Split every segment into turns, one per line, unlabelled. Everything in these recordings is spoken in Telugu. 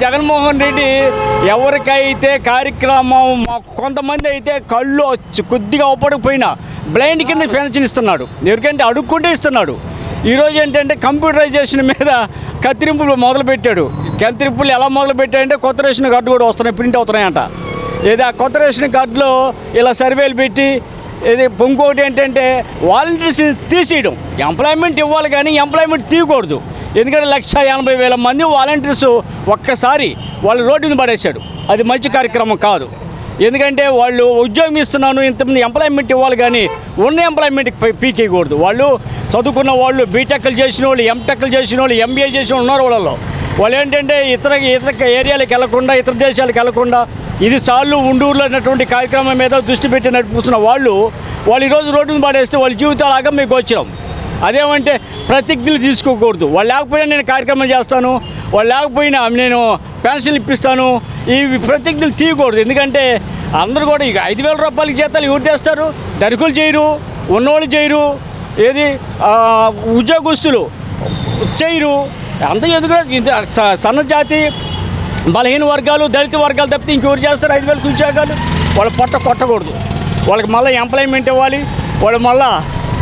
జగన్మోహన్ రెడ్డి ఎవరికైతే కార్యక్రమం కొంతమంది అయితే కళ్ళు కొద్దిగా ఒప్పడిపోయినా బ్లైండ్ కింద పెన్షన్ ఇస్తున్నాడు. ఎవరికంటే అడుక్కుంటే ఇస్తున్నాడు. ఈరోజు ఏంటంటే కంప్యూటరైజేషన్ మీద కత్తిరింపులు మొదలుపెట్టాడు. కత్తిరింపులు ఎలా మొదలుపెట్టాయంటే కొత్త రేషన్ కార్డు కూడా వస్తున్నాయి, ప్రింట్ అవుతున్నాయంట. ఏదో ఆ కొత్త రేషన్ కార్డులో ఇలా సర్వేలు పెట్టి ఇది ఇంకోటి ఏంటంటే వాలంటీర్స్ తీసేయడం. ఎంప్లాయ్మెంట్ ఇవ్వాలి కానీ ఎంప్లాయ్మెంట్ తీయకూడదు. ఎందుకంటే 1,80,000 మంది వాలంటీర్స్ ఒక్కసారి వాళ్ళు రోడ్డుని పడేశాడు. అది మంచి కార్యక్రమం కాదు. ఎందుకంటే వాళ్ళు ఉద్యోగం ఇస్తున్నాను, ఇంతమంది ఎంప్లాయ్మెంట్ ఇవ్వాలి కానీ ఉన్న ఎంప్లాయ్మెంట్కి పీకేయకూడదు. వాళ్ళు చదువుకున్న వాళ్ళు, బీటెక్లు చేసిన వాళ్ళు, ఎంటెక్లు చేసిన వాళ్ళు, ఎంబీఏ చేసిన ఉన్నారు. వాళ్ళు ఏంటంటే ఇతర ఏరియాలకు వెళ్లకుండా, ఇతర దేశాలకు వెళ్లకుండా ఇది సార్లు ఉండూరులో ఉన్నటువంటి కార్యక్రమం మీద దృష్టి పెట్టి నడిపిస్తున్న వాళ్ళు ఈరోజు రోడ్డును పడేస్తే వాళ్ళ జీవితాలు ఆగం మీకు వచ్చాం. అదేమంటే ప్రతిజ్ఞలు తీసుకోకూడదు. వాళ్ళు లేకపోయినా నేను కార్యక్రమం చేస్తాను, వాళ్ళు లేకపోయినా నేను పెన్షన్లు ఇప్పిస్తాను, ఇవి ప్రతిజ్ఞలు తీయకూడదు. ఎందుకంటే అందరూ కూడా ఇక 5,000 రూపాయలకి జీతాలు ఎవరు చేస్తారు? ధనికులు చేయరు, ఉన్నోళ్ళు చేయరు, ఏది ఉద్యోగస్తులు చేయరు. అంత ఎదుగు సన్నజాతి బలహీన వర్గాలు, దళిత వర్గాలు తప్పితే ఇంకెవరు చేస్తారు 5,000 ఉద్యోగాలు? వాళ్ళ పొట్ట కొట్టకూడదు. వాళ్ళకి మళ్ళీ ఎంప్లాయ్మెంట్ ఇవ్వాలి.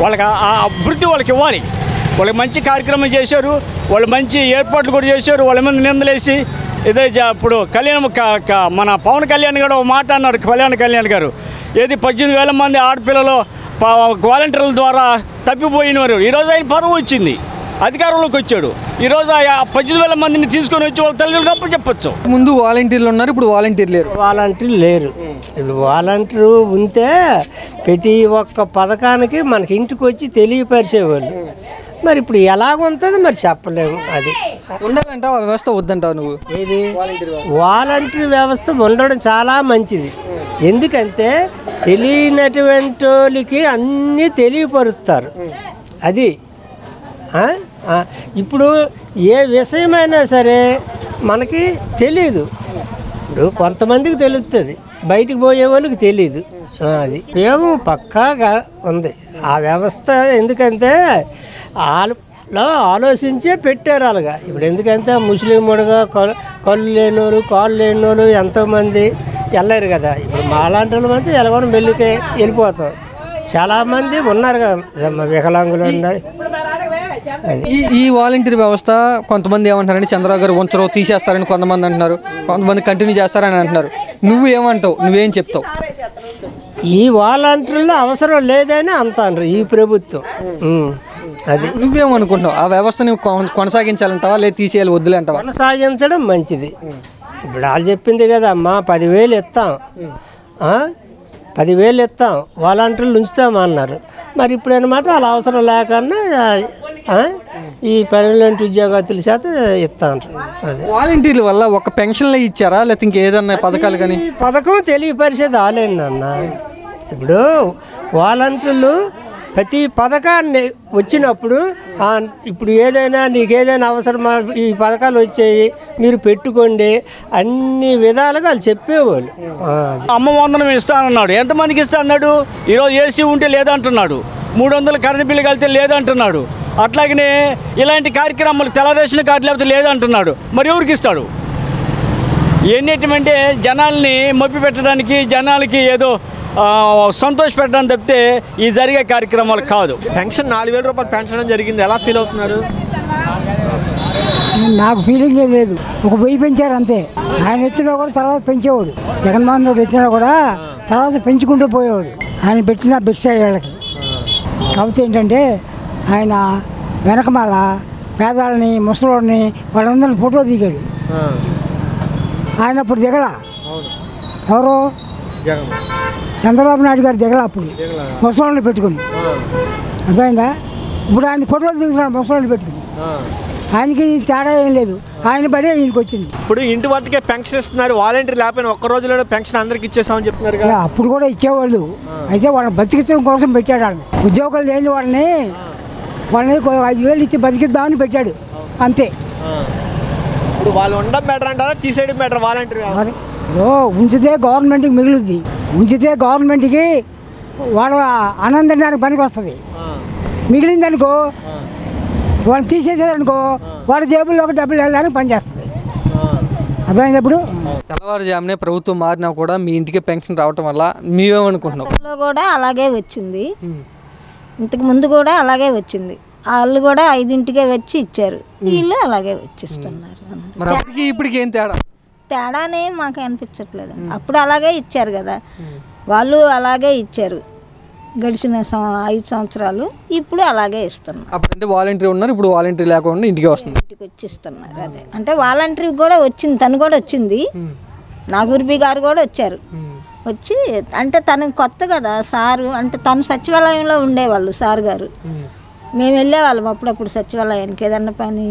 వాళ్ళకి ఆ అభివృద్ధి వాళ్ళకి ఇవ్వాలి. వాళ్ళకి మంచి కార్యక్రమం చేశారు, వాళ్ళు మంచి ఏర్పాట్లు కూడా చేశారు. వాళ్ళ మీద నిందలేసి ఇదే ఇప్పుడు మన పవన్ కళ్యాణ్ గారు ఒక మాట అన్నారు. కళ్యాణ్ గారు ఏది 18,000 మంది ఆడపిల్లలు వాలంటీర్ల ద్వారా తప్పిపోయినారు. ఈరోజు ఆయన పదవి వచ్చింది, అధికారంలోకి వచ్చాడు. ఈరోజు 18,000 మందిని తీసుకొని వచ్చి వాళ్ళ తల్లిదండ్రులకు అప్పు చెప్పచ్చు.
ముందు వాలంటీర్లు ఉన్నారు, ఇప్పుడు వాలంటీర్లు
లేరు. ఇప్పుడు వాలంటీరు ఉంటే ప్రతి ఒక్క పథకానికి మనకి ఇంటికి వచ్చి తెలియపరిచేవాళ్ళు. మరి ఇప్పుడు ఎలాగుంటుంది మరి చెప్పలేము. అది
ఉండాలంటావు, ఆ వ్యవస్థ వద్దంటావు నువ్వు?
ఏది వాలంటీర్ వ్యవస్థ ఉండడం చాలా మంచిది. ఎందుకంటే తెలియనటువంటి వాళ్ళకి అన్నీ తెలియపరుస్తారు. అది ఇప్పుడు ఏ విషయమైనా సరే మనకి తెలీదు. ఇప్పుడు కొంతమందికి తెలుస్తుంది, బయటికి పోయే వాళ్ళకి తెలీదు. అది ఉపయోగం పక్కాగా ఉంది ఆ వ్యవస్థ. ఎందుకంటే వాళ్ళలో ఆలోచించే పెట్టారు అలాగా. ఇప్పుడు ఎందుకంటే ముస్లిం ముడగా కళ్ళు లేనోళ్ళు, కాళ్ళు లేనోళ్ళు ఎంతోమంది వెళ్ళారు కదా. ఇప్పుడు మాలాంటి వాళ్ళు మాత్రం ఎలాగో మెల్లికే వెళ్ళిపోతాం. చాలామంది ఉన్నారు కదా, వికలాంగులు ఉన్నారు.
ఈ వాలంటీర్ వ్యవస్థ కొంతమంది ఏమంటారంటే చంద్రబాబు గారు ఉంచరు, తీసేస్తారని కొంతమంది అంటున్నారు, కొంతమంది కంటిన్యూ చేస్తారని అంటున్నారు. నువ్వు ఏమంటావు? నువ్వేం చెప్తావు?
ఈ వాలంటీర్లు అవసరం లేదని అంటారు ఈ ప్రభుత్వం. అది
నువ్వేమనుకుంటున్నావు? ఆ వ్యవస్థని కొనసాగించాలంటావా, లేదా తీసేయాలి వద్దులే అంటావా?
కొనసాగించడం మంచిది. ఇప్పుడు వాళ్ళు చెప్పింది కదా అమ్మా, 10,000 ఇస్తాం, 10,000 ఇస్తాం, వాలంటీర్లు ఉంచుతామన్నారు. మరి ఇప్పుడు అనమాట వాళ్ళ అవసరం లేకన్నా ఈ పర్మనెంట్ ఉద్యోగస్తుల చేత ఇస్తాను. అదే
వాలంటీర్ల వల్ల ఒక పెన్షన్లు ఇచ్చారా, లేకపోతే ఇంకేదన్నా పథకాలు? కానీ
పథకం తెలియపరిచేది ఆలేండి అన్న. ఇప్పుడు వాలంటీర్లు ప్రతి పథకాన్ని వచ్చినప్పుడు ఇప్పుడు ఏదైనా నీకేదైనా అవసరమా, ఈ పథకాలు వచ్చాయి మీరు పెట్టుకోండి, అన్ని విధాలుగా వాళ్ళు చెప్పేవాళ్ళు.
అమ్మ వందనం ఇస్తానన్నాడు, ఎంతమందికి ఇస్తా అన్నాడు? ఈరోజు ఏసీ ఉంటే లేదంటున్నాడు, 300 కరెంట్ బిల్లు కలితే లేదంటున్నాడు. అట్లాగనే ఇలాంటి కార్యక్రమాలు తెల్ల రేషన్ కార్డు లేకపోతే లేదంటున్నాడు. మరి ఎవరికి ఇస్తాడు? ఎన్నిటిమంటే జనాల్ని మభ్య పెట్టడానికి, జనాలకి ఏదో సంతోష పెట్టడానికి తప్పితే ఈ జరిగే కార్యక్రమాలు కాదు.
పెన్షన్ 4,000 రూపాయలు పెంచడం జరిగింది, ఎలా ఫీల్ అవుతున్నారు?
నాకు ఫీలింగ్ ఏం లేదు, ఒక 1000 పెంచారు అంతే. ఆయన వచ్చినా కూడా తర్వాత పెంచేవాడు. జగన్మోహన్ రెడ్డి వచ్చినా కూడా తర్వాత పెంచుకుంటూ పోయేవాడు. ఆయన పెట్టిన భిక్ష వీళ్ళకి. కాకపోతే ఏంటంటే ఆయన వెనకమాల పేదవాళ్ళని, ముసలోడిని, వాళ్ళందరినీ ఫోటో దిగాడు. ఆయన అప్పుడు దిగల. ఎవరు? చంద్రబాబు నాయుడు గారు దిగల అప్పుడు, ముసలోడిని పెట్టుకుని. అర్థమైందా? ఇప్పుడు ఆయన ఫోటోలు దిగుతున్నాడు ముసలోడిని పెట్టుకుని. ఆయనకి తేడా ఏం లేదు, ఆయన పడే ఈయనకి వచ్చింది.
ఇప్పుడు ఇంటి వద్దకే పెన్షన్ ఇస్తున్నారు, వాలంటీర్ లేకపోయినా ఒక్క రోజులోనే పెన్షన్ అందరికి ఇచ్చేసామని చెప్తున్నారు కదా.
అప్పుడు కూడా ఇచ్చేవాళ్ళు, అయితే వాళ్ళని బతికించడం కోసం పెట్టాడు. వాళ్ళని ఉద్యోగాలు లేని వాళ్ళని 5,000 ఇచ్చి బతికిద్దామని పెట్టాడు అంతే.
ఇప్పుడు వాళ్ళు ఉండడం బెటర్ అంటారా, తీసేయడం బెటర్? వాలంటీర్
ఉంచితే గవర్నమెంట్కి మిగులుద్ది, ఉంచితే గవర్నమెంట్కి వాడు ఆనందించడానికి పనికి వస్తుంది. మిగిలిందనుకో వాళ్ళని తీసేసేదనుకో వాడి జేబుల్లో ఒక డబ్బులు వెళ్ళడానికి పనిచేస్తుంది. అర్థమైనప్పుడు
తెల్లవారుజామునే ప్రభుత్వం మారినా కూడా మీ ఇంటికి పెన్షన్ రావటం వల్ల మీవేమనుకుంటున్నాం?
గతంలో కూడా అలాగే వచ్చింది, ఇంతకు ముందు కూడా అలాగే వచ్చింది. వాళ్ళు కూడా 5ంటికే వచ్చి ఇచ్చారు, వీళ్ళు అలాగే వచ్చిస్తున్నారు.
మరి అప్పటికి ఇప్పటికి ఏం తేడా?
తేడానే మాకు అనిపించట్లేదు. అప్పుడు అలాగే ఇచ్చారు కదా, వాళ్ళు అలాగే ఇచ్చారు గడిచిన 5 సంవత్సరాలు, ఇప్పుడు అలాగే ఇస్తున్నారు.
అప్పుడంటే వాలంటీర్ ఉన్నారు, ఇప్పుడు వాలంటీర్ లేకుండా ఇంటికి వస్తుంది.
ఇంటికి వచ్చి ఇస్తున్నారు. అదే అంటే వాలంటరీ కూడా వచ్చింది, తను కూడా వచ్చింది, నాగూర్బి గారు కూడా వచ్చారు. వచ్చి అంటే తనకు కొత్త కదా సారు, అంటే తను సచివాలయంలో ఉండేవాళ్ళు సార్ గారు. మేము వెళ్ళేవాళ్ళం అప్పుడప్పుడు సచివాలయానికి, ఏదన్నా పని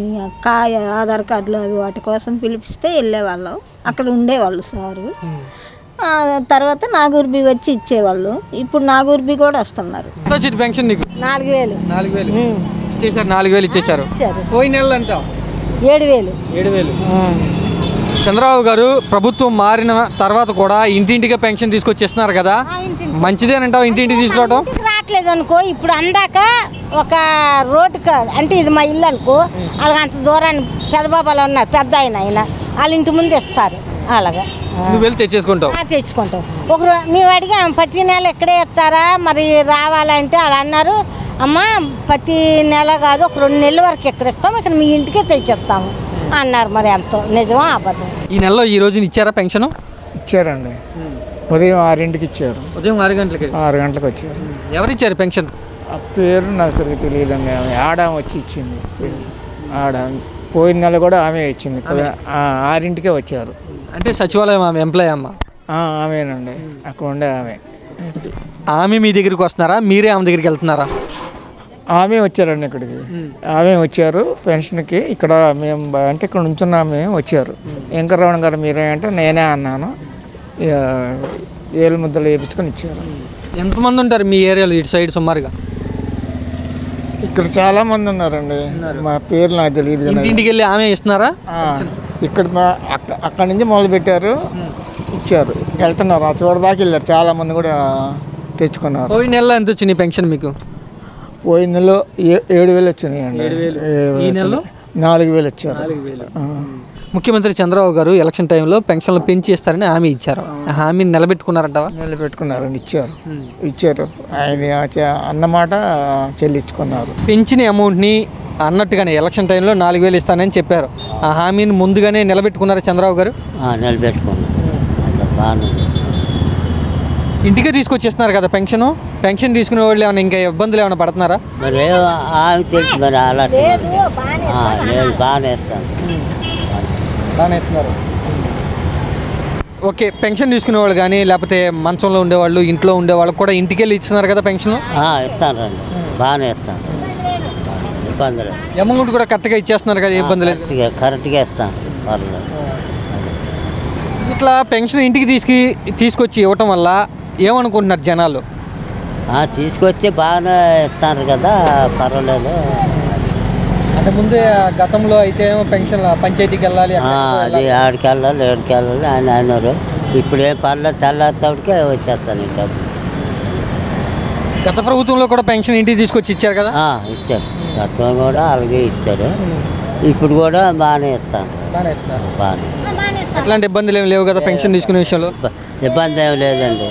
ఆధార్ కార్డులు అవి వాటి కోసం పిలిపిస్తే వెళ్ళేవాళ్ళం. అక్కడ ఉండేవాళ్ళు సారు. తర్వాత నాగూర్బి వచ్చి ఇచ్చేవాళ్ళు. ఇప్పుడు నాగూర్బి కూడా వస్తున్నారు.
పెన్షన్ నీకు
4000
ఇచ్చేసారు, 4000 ఇచ్చేసారు. పోయిన నెలలు ఎంత?
7000.
చంద్రబాబు గారు ప్రభుత్వం మారిన తర్వాత కూడా ఇంటింటికే పెన్షన్ తీసుకొచ్చేస్తున్నారు కదా, మంచిదేనంటావు ఇంటింటికి తీసుకురావడం?
రావట్లేదు అనుకో, ఇప్పుడు అందాక ఒక రోడ్డు అంటే ఇది మా ఇల్లు అనుకో, అలాగ అంత దూరాన్ని పెద్దబాబాలు ఉన్నారు, పెద్ద ఆయన వాళ్ళ ఇంటి ముందు ఇస్తారు. అలాగా
నువ్వు వెళ్ళి తెచ్చేసుకుంటావు?
తెచ్చుకుంటాం. మేము అడిగాం ప్రతి నెల ఇక్కడే ఇస్తారా మరి రావాలంటే అలా అన్నారు. అమ్మ ప్రతి నెల కాదు, ఒక 2 నెలల వరకు ఎక్కడ ఇస్తాం, ఇక్కడ మీ ఇంటికే తెచ్చిస్తాము అన్నారు. మరి ఎంతో నిజమా అబద్ధం?
ఈ నెలలో ఈ రోజున ఇచ్చారా పెన్షన్?
ఇచ్చారండి, ఉదయం 6ంటికి ఇచ్చారు.
ఉదయం 6 గంటలకి?
6 గంటలకు వచ్చారు.
ఎవరు ఇచ్చారు పెన్షన్?
ఆ పేరు నాకు సరిగ్గా తెలియదండి. ఆమె ఆడ వచ్చి ఇచ్చింది. ఆడ పోయిన నెల కూడా ఆమె ఇచ్చింది. 6ంటికే వచ్చారు.
అంటే సచివాలయం ఆమె ఎంప్లాయ్ అమ్మ?
ఆమెనండి, అక్కడ ఉండే ఆమె.
ఆమె మీ దగ్గరికి వస్తున్నారా, మీరే ఆమె దగ్గరికి వెళ్తున్నారా?
ఆమె వచ్చారండి ఇక్కడికి. ఆమె వచ్చారు పెన్షన్కి. ఇక్కడ మేము అంటే ఇక్కడ నుంచున్నామే వచ్చారు. వెంకటరమణ గారు మీరే అంటే నేనే అన్నాను. ఏళ్ళు ముద్దలు వేయించుకొని ఇచ్చారు.
ఎంతమంది ఉంటారు మీ ఏరియాలో ఇటు సైడ్ సుమారుగా?
ఇక్కడ చాలా మంది ఉన్నారండి, మా పేర్లు నాకు తెలియదు.
ఇంటికి వెళ్ళి ఆమె ఇస్తున్నారా?
ఇక్కడ అక్కడి నుంచి మొదలు పెట్టారు, ఇచ్చారు, వెళ్తున్నారు. ఆ చోట దాకా వెళ్ళారు, చాలా మంది కూడా తెచ్చుకున్నారు.
పోయిన నెలలో ఎంత వచ్చింది పెన్షన్ మీకు?
పోయిన నెలలో 7,000 వచ్చినాయండి. 4,000 వచ్చారు.
ముఖ్యమంత్రి చంద్రబాబు గారు ఎలక్షన్ టైంలో పెన్షన్లు పెంచి ఇస్తారని హామీ ఇచ్చారు. ఆ హామీని నిలబెట్టుకున్నారంటావా?
నిలబెట్టుకున్నారండి, ఇచ్చారు. ఆయన అన్నమాట చెల్లించుకున్నారు.
పెంచిన అమౌంట్ని అన్నట్టుగానే ఎలక్షన్ టైంలో 4,000 ఇస్తానని చెప్పారు. ఆ హామీని ముందుగానే నిలబెట్టుకున్నారు చంద్రబాబు గారు?
నిలబెట్టుకున్నారు.
ఇంటికే తీసుకొచ్చేస్తున్నారు కదా పెన్షన్. పెన్షన్ తీసుకునే వాళ్ళు ఏమైనా ఇంకా ఇబ్బందులు ఏమైనా పడుతున్నారా?
మరి తెలుసు, మరి అలా లేదు, బాగానే ఇస్తాను.
బాగానే ఇస్తున్నారు. ఓకే, పెన్షన్ తీసుకునే వాళ్ళు కానీ లేకపోతే మంచంలో ఉండేవాళ్ళు, ఇంట్లో ఉండేవాళ్ళకి కూడా ఇంటికి వెళ్ళి ఇస్తున్నారు కదా పెన్షన్?
ఇస్తానండి, బాగానే ఇస్తాను, ఇబ్బంది లేదు.
అమౌంట్ కూడా కరెక్ట్గా ఇచ్చేస్తున్నారు కదా, ఇబ్బంది లేదు?
కరెక్ట్గా ఇస్తాను, పర్లేదు.
ఇట్లా పెన్షన్ ఇంటికి తీసుకొచ్చి ఇవ్వటం వల్ల ఏమనుకుంటున్నారు జనాలు?
తీసుకొచ్చి బాగానే ఇస్తారు కదా, పర్వాలేదు.
అంటే ముందే గతంలో అయితే పెన్షన్ పంచాయతీకి వెళ్ళాలి,
అది ఆడికి వెళ్ళాలి, ఏడికి వెళ్ళాలి ఆయన అన్నారు. ఇప్పుడు ఏం పర్లేదు, తెల్లారితోటికే వచ్చేస్తాను డబ్బు.
గత ప్రభుత్వంలో కూడా పెన్షన్ ఇంటికి తీసుకొచ్చి ఇచ్చారు కదా?
ఇచ్చారు, గతం కూడా అలాగే ఇచ్చారు. ఇప్పుడు కూడా బాగానే ఇస్తాను, బాగానే.
ఎట్లాంటి ఇబ్బందులు ఏమి లేవు కదా పెన్షన్ తీసుకునే విషయంలో?
ఇబ్బంది ఏమి లేదండి.